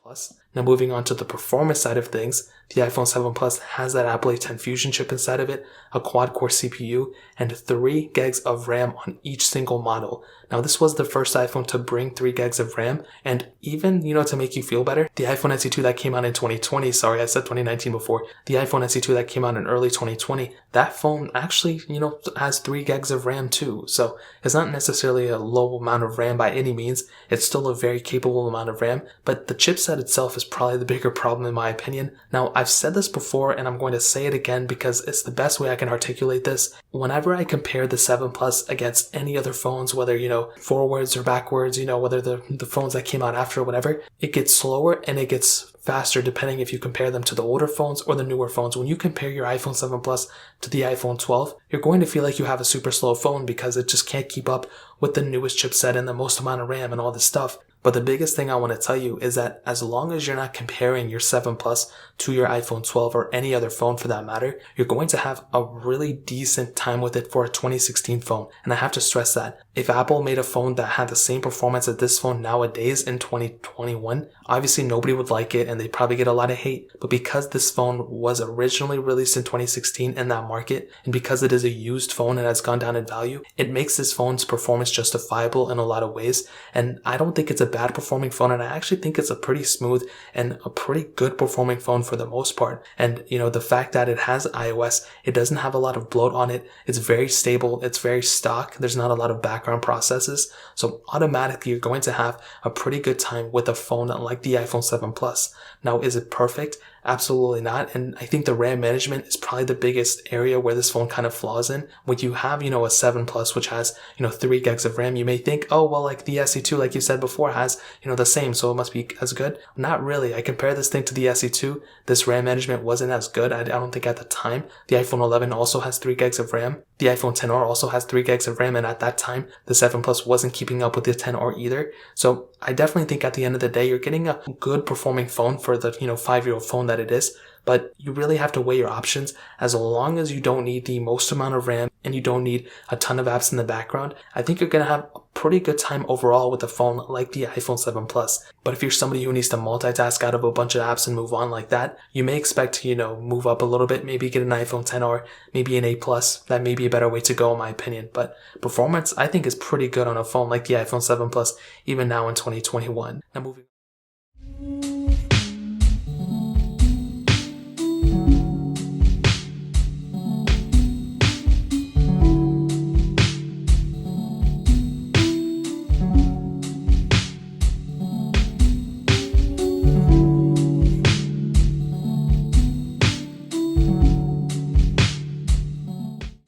Plus. Now moving on to the performance side of things, the iPhone 7 Plus has that Apple A10 Fusion chip inside of it, a quad-core CPU, and 3 gigs of RAM on each single model. Now this was the first iPhone to bring 3 gigs of RAM, and even, to make you feel better, the iPhone SE2 that came out in 2020, sorry I said 2019 before, the iPhone SE2 that came out in early 2020, that phone actually, has 3 gigs of RAM too. So it's not necessarily a low amount of RAM by any means, it's still a very capable amount of RAM, but the chipset itself is probably the bigger problem in my opinion. Now I've said this before and I'm going to say it again because it's the best way I can articulate this. Whenever I compare the 7 Plus against any other phones, whether, forwards or backwards, whether the phones that came out after or whatever, it gets slower and it gets faster depending if you compare them to the older phones or the newer phones. When you compare your iPhone 7 Plus to the iPhone 12, you're going to feel like you have a super slow phone because it just can't keep up with the newest chipset and the most amount of RAM and all this stuff. But the biggest thing I want to tell you is that as long as you're not comparing your 7 Plus to your iPhone 12 or any other phone for that matter, you're going to have a really decent time with it for a 2016 phone. And I have to stress that. If Apple made a phone that had the same performance as this phone nowadays in 2021, obviously nobody would like it and they'd probably get a lot of hate. But because this phone was originally released in 2016 in that market, and because it is a used phone and has gone down in value, it makes this phone's performance justifiable in a lot of ways. And I don't think it's a bad performing phone, and I actually think it's a pretty smooth and a pretty good performing phone for the most part. And the fact that it has iOS, it doesn't have a lot of bloat on it, it's very stable, it's very stock, there's not a lot of background processes, so automatically you're going to have a pretty good time with a phone like the iPhone 7 Plus. Now, is it perfect? Absolutely not. And I think the RAM management is probably the biggest area where this phone kind of flaws in. When you have, a 7 Plus, which has, 3 gigs of RAM, you may think, oh, well, like the SE2, like you said before, has, the same, so it must be as good. Not really. I compare this thing to the SE2. This RAM management wasn't as good. I don't think at the time. The iPhone 11 also has 3 gigs of RAM. The iPhone XR also has 3 gigs of RAM, and at that time, the 7 Plus wasn't keeping up with the XR either. So I definitely think at the end of the day, you're getting a good performing phone for the, 5-year-old phone that it is. But you really have to weigh your options. As long as you don't need the most amount of RAM and you don't need a ton of apps in the background, I think you're going to have a pretty good time overall with a phone like the iPhone 7 Plus. But if you're somebody who needs to multitask out of a bunch of apps and move on like that, you may expect to, move up a little bit, maybe get an iPhone 10 or maybe an 8 Plus. That may be a better way to go in my opinion. But performance, I think, is pretty good on a phone like the iPhone 7 Plus, even now in 2021. Now moving